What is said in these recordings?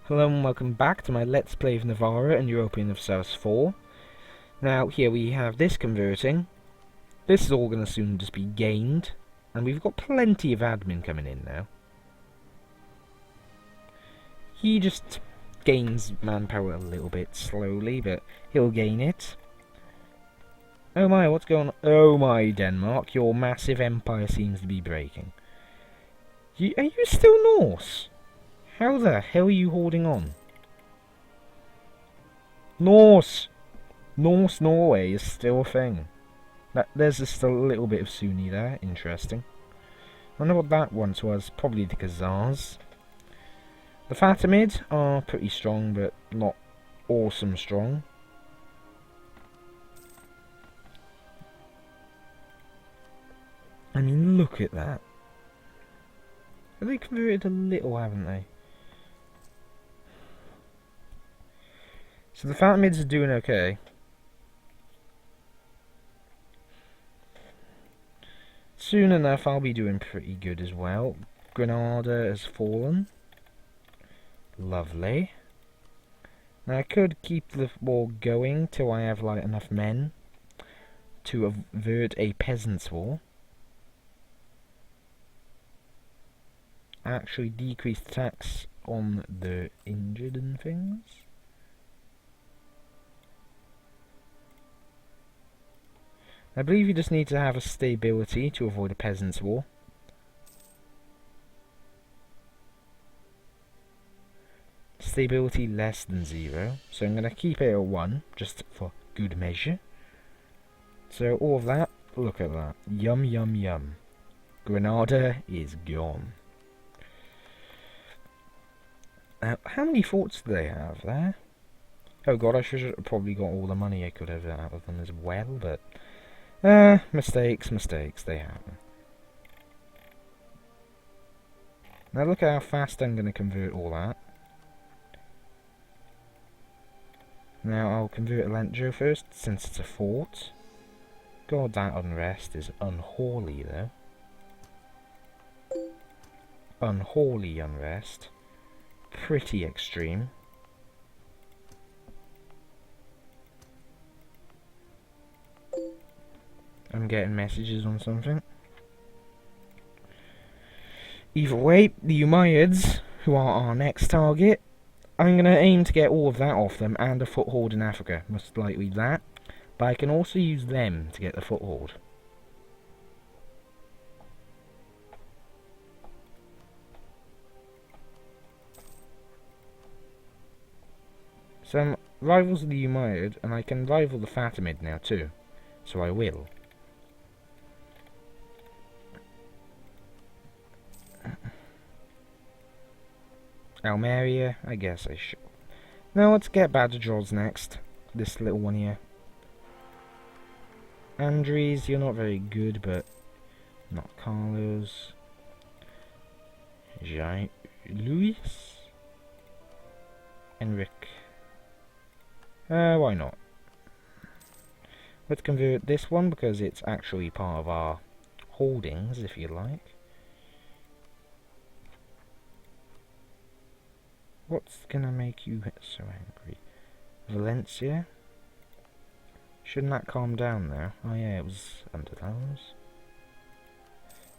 Hello and welcome back to my Let's Play of Navarra and European of South 4. Now here we have this converting. This is all going to soon just be gained. And we've got plenty of admin coming in now. He just gains manpower a little bit slowly, but he'll gain it. Oh my, what's going on? Oh my, Denmark, your massive empire seems to be breaking. Are you still Norse? How the hell are you holding on? Norse! Norse Norway is still a thing. There's just a little bit of Sunni there. Interesting. I wonder what that once was. Probably the Khazars. The Fatimid are pretty strong, but not awesome strong. I mean, look at that. They converted a little, haven't they? So the Fatimids are doing okay. Soon enough I'll be doing pretty good as well. Granada has fallen. Lovely. Now I could keep the war going till I have like enough men to avert a peasants' war. Actually decrease the tax on the injured and things. I believe you just need to have a stability to avoid a peasants' war. Stability less than 0, so I'm going to keep it at 1, just for good measure. So all of that, look at that. Yum yum yum. Granada is gone. Now, how many forts do they have there? Oh god, I should have probably got all the money I could have out of them as well, but... mistakes, they happen. Now look at how fast I'm going to convert all that. Now I'll convert Alentjo first, since it's a fort. God, that unrest is unholy though. Unholy unrest. Pretty extreme. I'm getting messages on something. Either way, the Umayyads, who are our next target, I'm going to aim to get all of that off them and a foothold in Africa, most likely that. But I can also use them to get the foothold. So I'm rivals of the Umayyad, and I can rival the Fatimid now too. So I will. Almeria, I guess I should. Now let's get Badajos next. This little one here. Andres, you're not very good, but not Carlos. Luis? Enric. Why not? Let's convert this one because it's actually part of our holdings, if you like. What's gonna make you so angry? Valencia? Shouldn't that calm down now? Oh yeah, it was under those.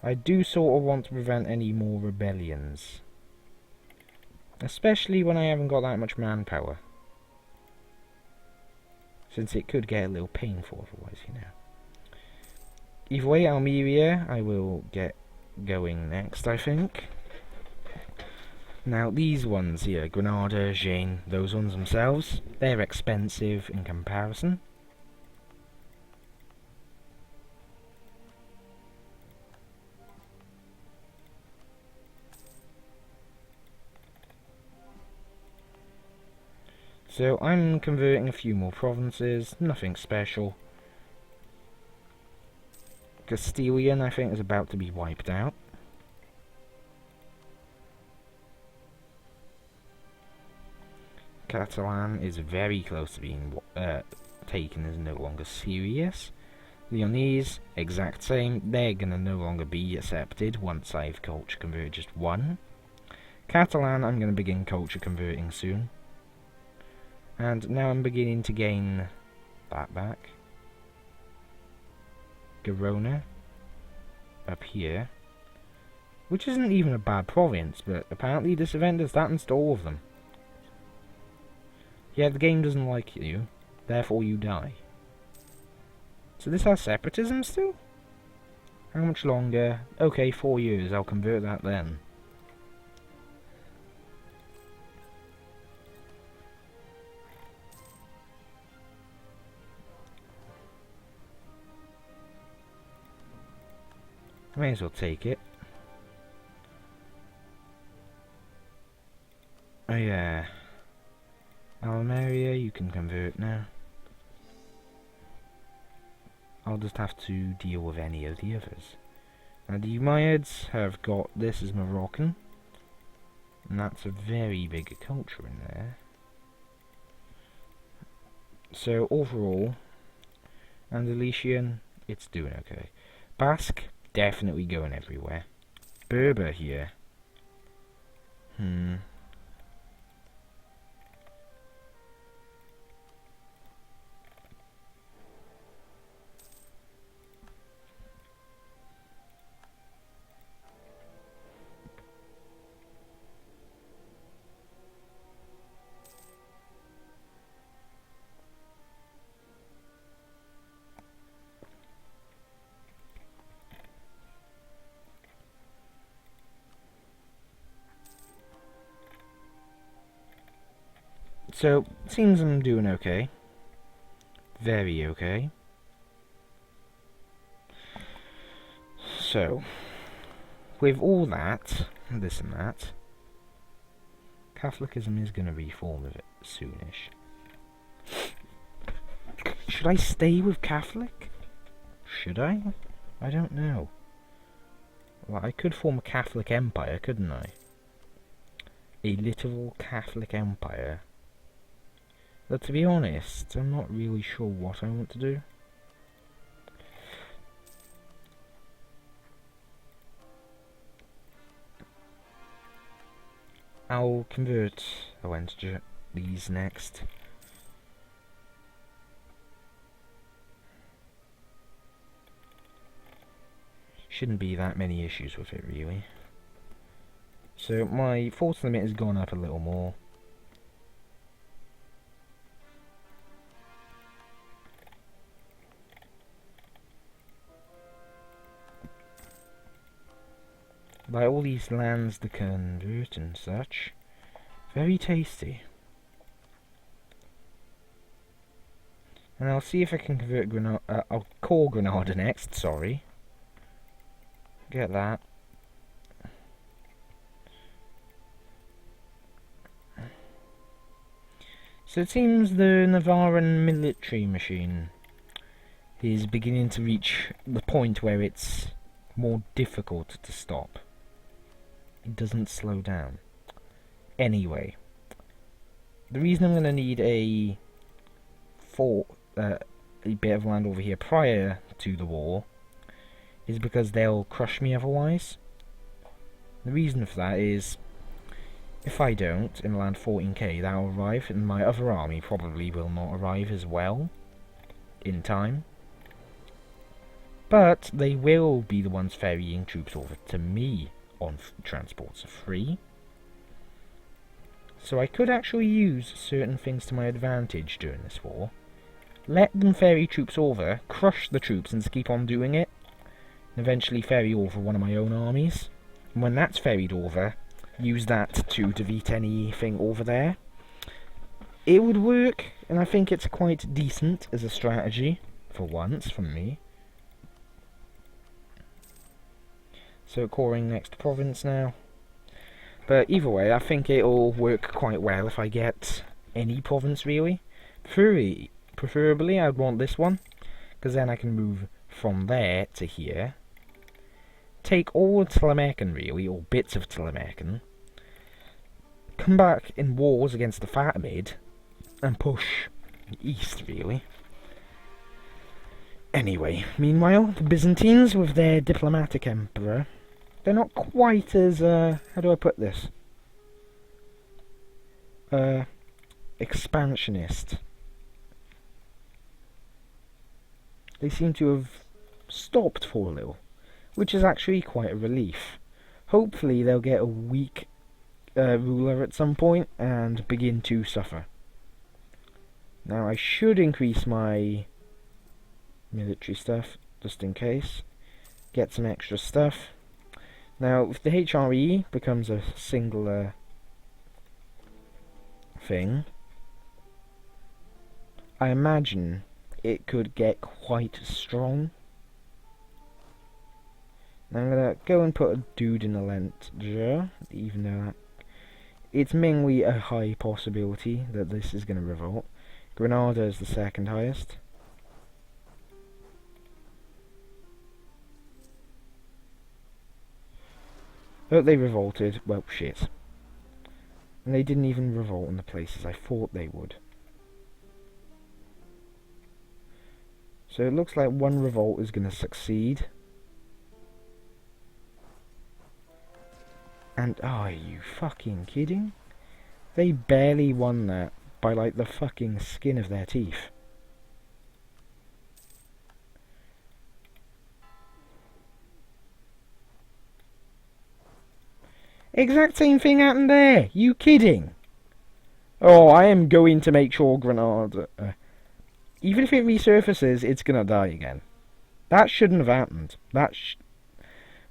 I do sort of want to prevent any more rebellions. Especially when I haven't got that much manpower. Since it could get a little painful otherwise, you know. Either way, Almeria, I will get going next, I think. Now, these ones here, Granada, Jaén, those ones themselves, they're expensive in comparison. So, I'm converting a few more provinces, nothing special. Castilian, I think, is about to be wiped out. Catalan is very close to being taken as no longer serious. Leonese, exact same. They're gonna no longer be accepted once I've culture converted just one. Catalan, I'm going to begin culture converting soon. And now I'm beginning to gain that back. Girona, up here. Which isn't even a bad province, but apparently this event has happened to all of them. Yeah, the game doesn't like you, therefore you die. So this has separatism still? How much longer? Okay, 4 years, I'll convert that then. I may as well take it. Oh yeah. Almeria, you can convert now. I'll just have to deal with any of the others. Now the Umayyads have got this as Moroccan. And that's a very big culture in there. So overall, Andalusian, it's doing okay. Basque, definitely going everywhere. Berber here. So, seems I'm doing okay. Very okay. So, with all that, this and that, Catholicism is going to reform of it soonish. Should I stay with Catholic? Should I? I don't know. Well, I could form a Catholic empire, couldn't I? A literal Catholic empire. But to be honest, I'm not really sure what I want to do. I'll convert these next. Shouldn't be that many issues with it, really. So my force limit has gone up a little more. Like all these lands to convert and such. Very tasty. And I'll see if I can convert Granada. I'll call Granada next, sorry. Get that. So it seems the Navarran military machine is beginning to reach the point where it's more difficult to stop. It doesn't slow down. Anyway, the reason I'm going to need a bit of land over here prior to the war is because they'll crush me otherwise. The reason for that is, if I don't, in land 14k, that'll arrive, and my other army probably will not arrive as well in time. But they will be the ones ferrying troops over to me on transports for free. So I could actually use certain things to my advantage during this war. Let them ferry troops over, crush the troops and just keep on doing it, and eventually ferry over one of my own armies. And when that's ferried over, use that to defeat anything over there. It would work, and I think it's quite decent as a strategy, for once, from me. So coring next province now. But either way, I think it'll work quite well if I get any province really. Preferably I'd want this one, because then I can move from there to here. Take all of Telemecan really, or bits of Telemecan. Come back in wars against the Fatimid, and push east really. Anyway, meanwhile, the Byzantines with their diplomatic emperor, they're not quite as, how do I put this? expansionist. They seem to have stopped for a little, which is actually quite a relief. Hopefully they'll get a weak ruler at some point and begin to suffer. Now I should increase my military stuff, just in case. Get some extra stuff. Now, if the HRE becomes a singular thing, I imagine it could get quite strong. Now I'm gonna go and put a dude in the Lenter, even though it's mainly a high possibility that this is gonna revolt. Granada is the second highest. Oh, they revolted. Well, shit. And they didn't even revolt in the places I thought they would. So it looks like one revolt is going to succeed. And are you fucking kidding? They barely won that by like the fucking skin of their teeth. Exact same thing happened there. You kidding? Oh, I am going to make sure Granada... even if it resurfaces, it's gonna die again. That shouldn't have happened.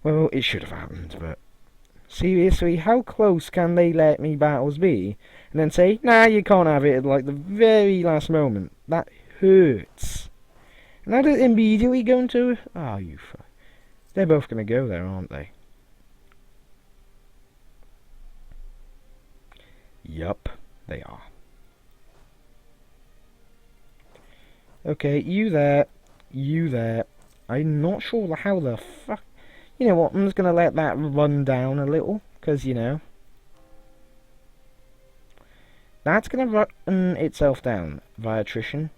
Well, it should have happened, but... seriously, how close can they let me battles be? And then say, nah, you can't have it at like the very last moment. That hurts. And that is immediately going to... oh, you fuck. They're both gonna go there, aren't they? Yup, they are. Okay, you there. You there. I'm not sure how the fuck... you know what, I'm just gonna let that run down a little, because, you know... that's gonna run itself down via attrition.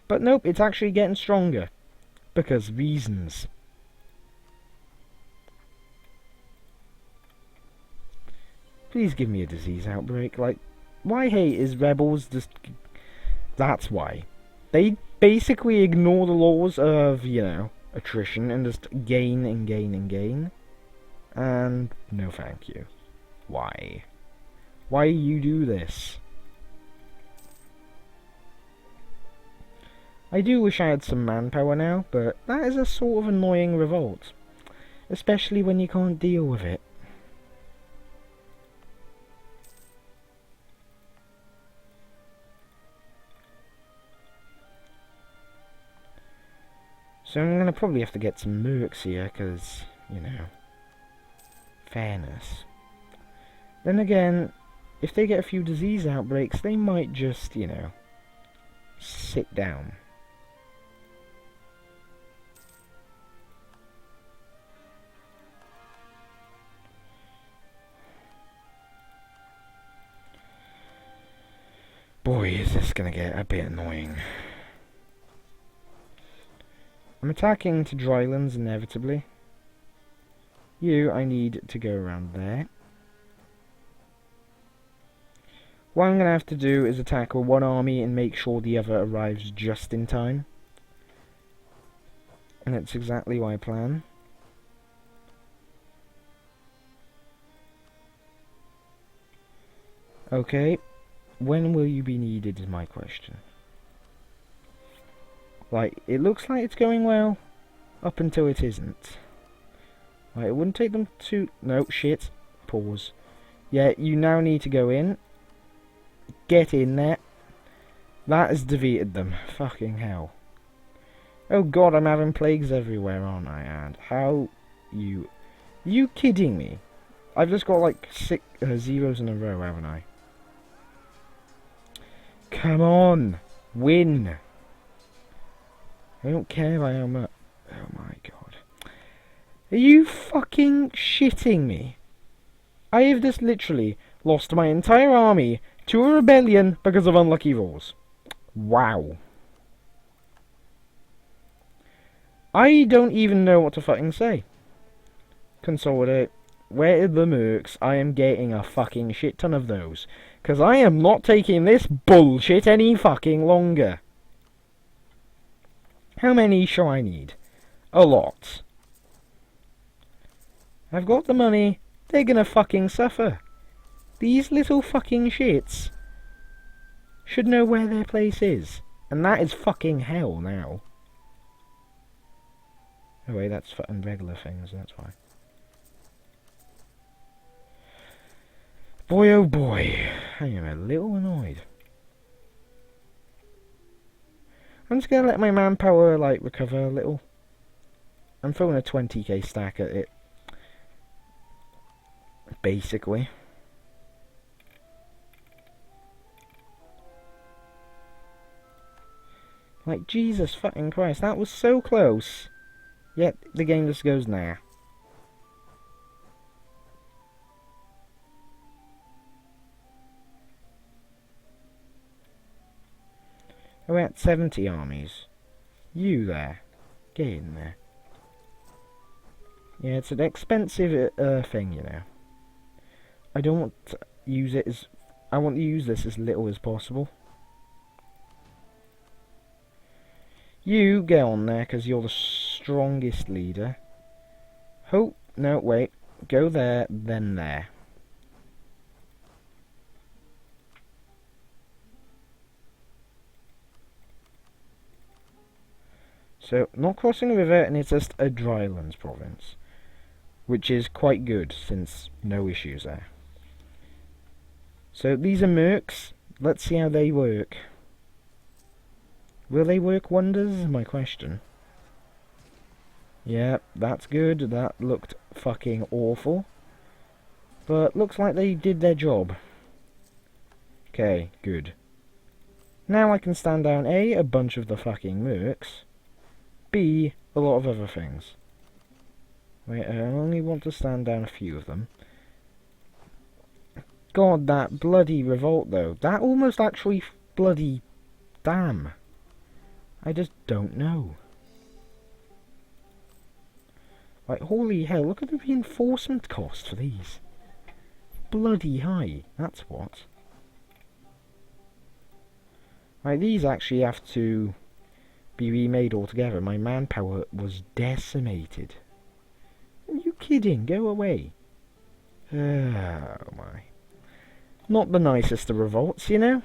But nope, it's actually getting stronger. Because reasons. Please give me a disease outbreak. Like, why hate is rebels just... that's why. They basically ignore the laws of, you know, attrition and just gain and gain and gain. And no thank you. Why? Why you do this? I do wish I had some manpower now, but that is a sort of annoying revolt. Especially when you can't deal with it. So I'm going to probably have to get some mercs here, because, you know, fairness. Then again, if they get a few disease outbreaks, they might just, you know, sit down. Boy, is this going to get a bit annoying. I'm attacking to drylands inevitably. You, I need to go around there. What I'm going to have to do is attack with one army and make sure the other arrives just in time. And that's exactly my plan. Okay, when will you be needed is my question. Like, it looks like it's going well, up until it isn't. Like, it wouldn't take them to... no, shit. Pause. Yeah, you now need to go in. Get in there. That has defeated them. Fucking hell. Oh god, I'm having plagues everywhere, aren't I? And how you... are you kidding me? I've just got like 6 zeros in a row, haven't I? Come on! Win! I don't care by how much... oh my god. Are you fucking shitting me? I have just literally lost my entire army to a rebellion because of unlucky rolls. Wow. I don't even know what to fucking say. Consolidate. where are the mercs? I am getting a fucking shit ton of those. Because I am not taking this bullshit any fucking longer. How many shall I need? A lot. I've got the money. They're gonna fucking suffer. These little fucking shits should know where their place is. And that is fucking hell now. Oh wait, that's for regular things, that's why. Boy oh boy, I am a little annoyed. I'm just gonna let my manpower, like, recover a little. I'm throwing a 20k stack at it. Basically. Like, Jesus fucking Christ, that was so close. Yet, the game just goes, nah. We're at 70 armies. You there. Get in there. Yeah, it's an expensive thing, you know. I don't want to use it as... I want to use this as little as possible. You get on there, because you're the strongest leader. Oh, no, wait. Go there, then there. So, not crossing a river, and it's just a drylands province. Which is quite good, since no issues there. So, these are mercs. Let's see how they work. Will they work wonders, is my question. Yeah, that's good. That looked fucking awful. But looks like they did their job. Okay, good. Now I can stand down A, a bunch of the fucking mercs. B, a lot of other things. Wait, I only want to stand down a few of them. God, that bloody revolt though. That almost actually bloody... Damn. I just don't know. Like, holy hell, look at the reinforcement cost for these. Bloody high, that's what. Like, these actually have to be remade altogether. My manpower was decimated. Are you kidding? Go away. Oh my. Not the nicest of revolts, you know?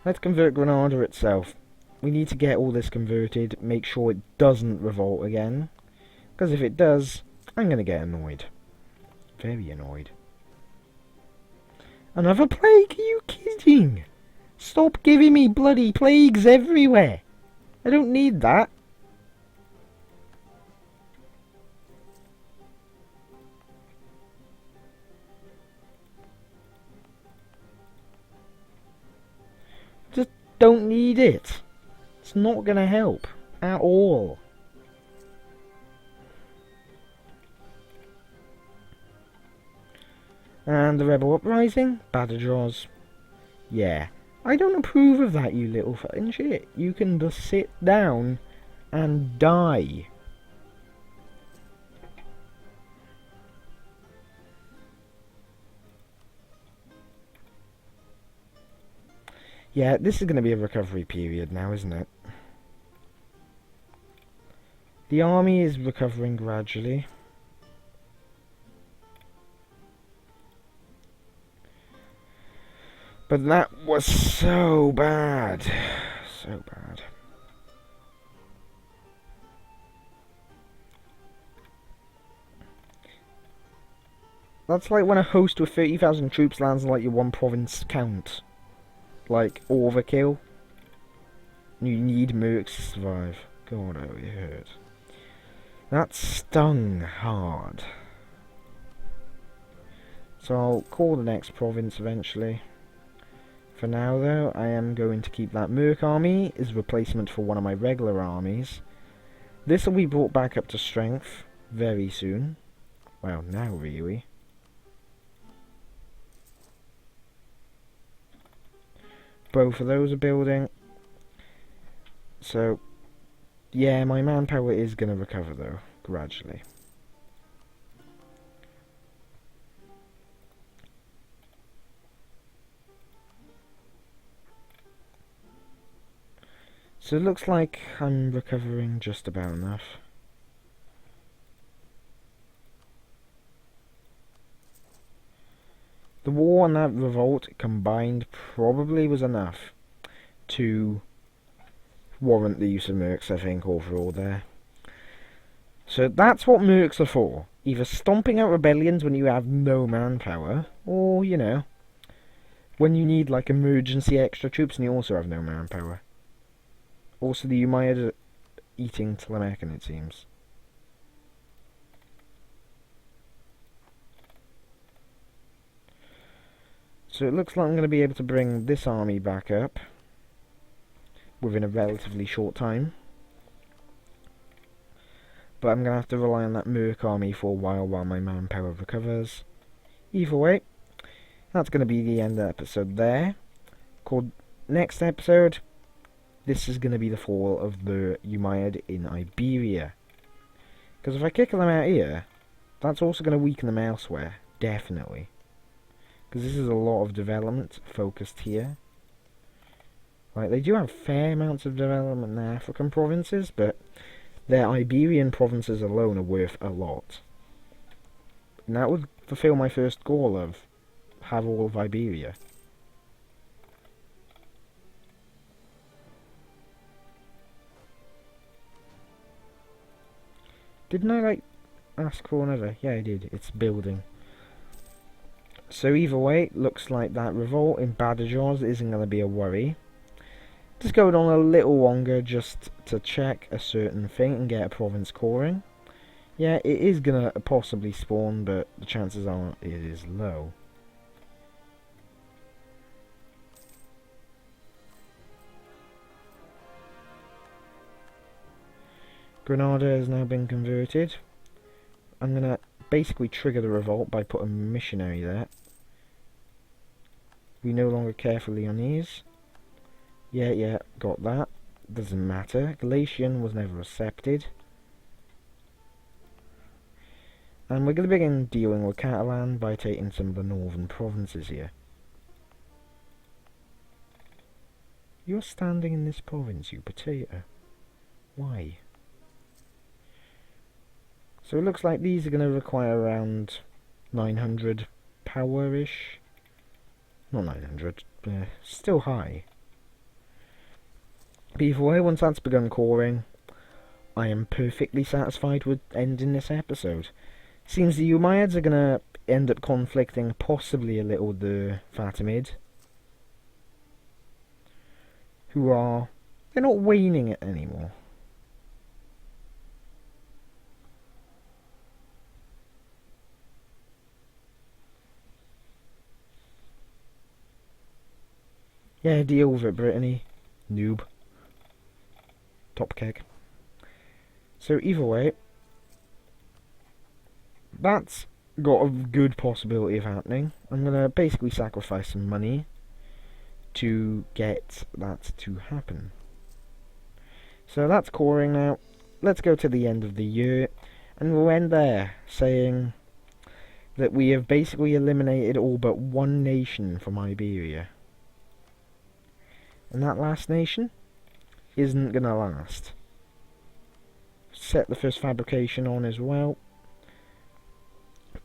Let's convert Granada itself. We need to get all this converted, make sure it doesn't revolt again. Because if it does, I'm going to get annoyed. Very annoyed. Another plague? Are you kidding? Stop giving me bloody plagues everywhere. I don't need that. Just don't need it. It's not going to help at all. And the rebel uprising, Badajos. Yeah. I don't approve of that, you little fucking shit. You can just sit down and die. Yeah, this is going to be a recovery period now, isn't it? The army is recovering gradually. But that was so bad. So bad. That's like when a host with 30,000 troops lands on like your one province count. Like, overkill. You need mercs to survive. God, oh, it hurt. That stung hard. So I'll call the next province eventually. For now, though, I am going to keep that merc army as replacement for one of my regular armies. This will be brought back up to strength very soon. Well, now really. both of those are building. So, yeah, my manpower is going to recover though, gradually. So it looks like I'm recovering just about enough. The war and that revolt combined probably was enough to warrant the use of mercs, I think, overall there. So that's what mercs are for. Either stomping out rebellions when you have no manpower, or, you know, when you need, like, emergency extra troops and you also have no manpower. Also, the Umayyad are eating Telemecan, it seems. So it looks like I'm going to be able to bring this army back up within a relatively short time. But I'm going to have to rely on that merc army for a while my manpower recovers. Either way, that's going to be the end of the episode there. Called next episode, this is going to be the fall of the Umayyad in Iberia. Because if I kick them out here, that's also going to weaken them elsewhere, definitely. Because this is a lot of development focused here. Like, they do have fair amounts of development in the African provinces, but their Iberian provinces alone are worth a lot. And that would fulfill my first goal of have all of Iberia. Didn't I, like, ask for another? Yeah, I did. It's building. So either way, looks like that revolt in Badajoz isn't going to be a worry. Just going on a little longer just to check a certain thing and get a province coring. Yeah, it is going to possibly spawn, but the chances are it is low. Granada has now been converted. I'm going to basically trigger the revolt by putting a missionary there. We no longer care for Leonese. Yeah, got that. Doesn't matter. Galatian was never accepted. And we're going to begin dealing with Catalan by taking some of the northern provinces here. You're standing in this province, you potato. Why? So it looks like these are going to require around 900 power-ish. Not 900, still high. But either way, once that's begun coring, I am perfectly satisfied with ending this episode. Seems the Umayyads are going to end up conflicting possibly a little with the Fatimid, who are, they're not waning it anymore. Yeah, deal with it, Brittany. Noob. Top keg. So either way, that's got a good possibility of happening. I'm going to basically sacrifice some money to get that to happen. So that's coring now. Let's go to the end of the year, and we'll end there, saying that we have basically eliminated all but one nation from Iberia. And that last nation isn't going to last. Set the first fabrication on as well.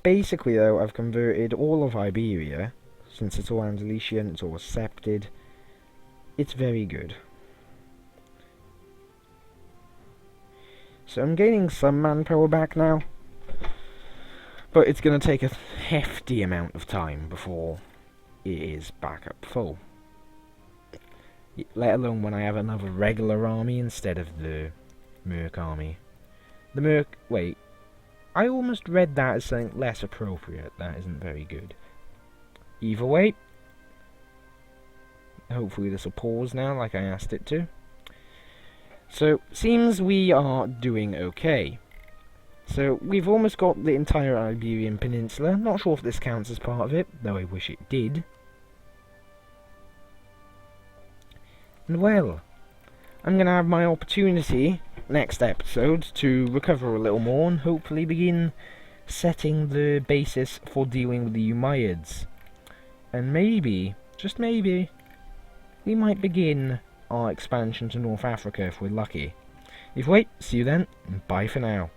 Basically though, I've converted all of Iberia, since it's all Andalusian, it's all accepted. It's very good. So I'm gaining some manpower back now, but it's going to take a hefty amount of time before it is back up full. Let alone when I have another regular army instead of the Merc army. The Merc... wait. I almost read that as something less appropriate. That isn't very good. Either way. Hopefully this will pause now like I asked it to. So, seems we are doing okay. So, we've almost got the entire Iberian Peninsula. Not sure if this counts as part of it, though I wish it did. And well, I'm going to have my opportunity next episode to recover a little more and hopefully begin setting the basis for dealing with the Umayyads. And maybe, just maybe, we might begin our expansion to North Africa if we're lucky. If we wait, see you then, and bye for now.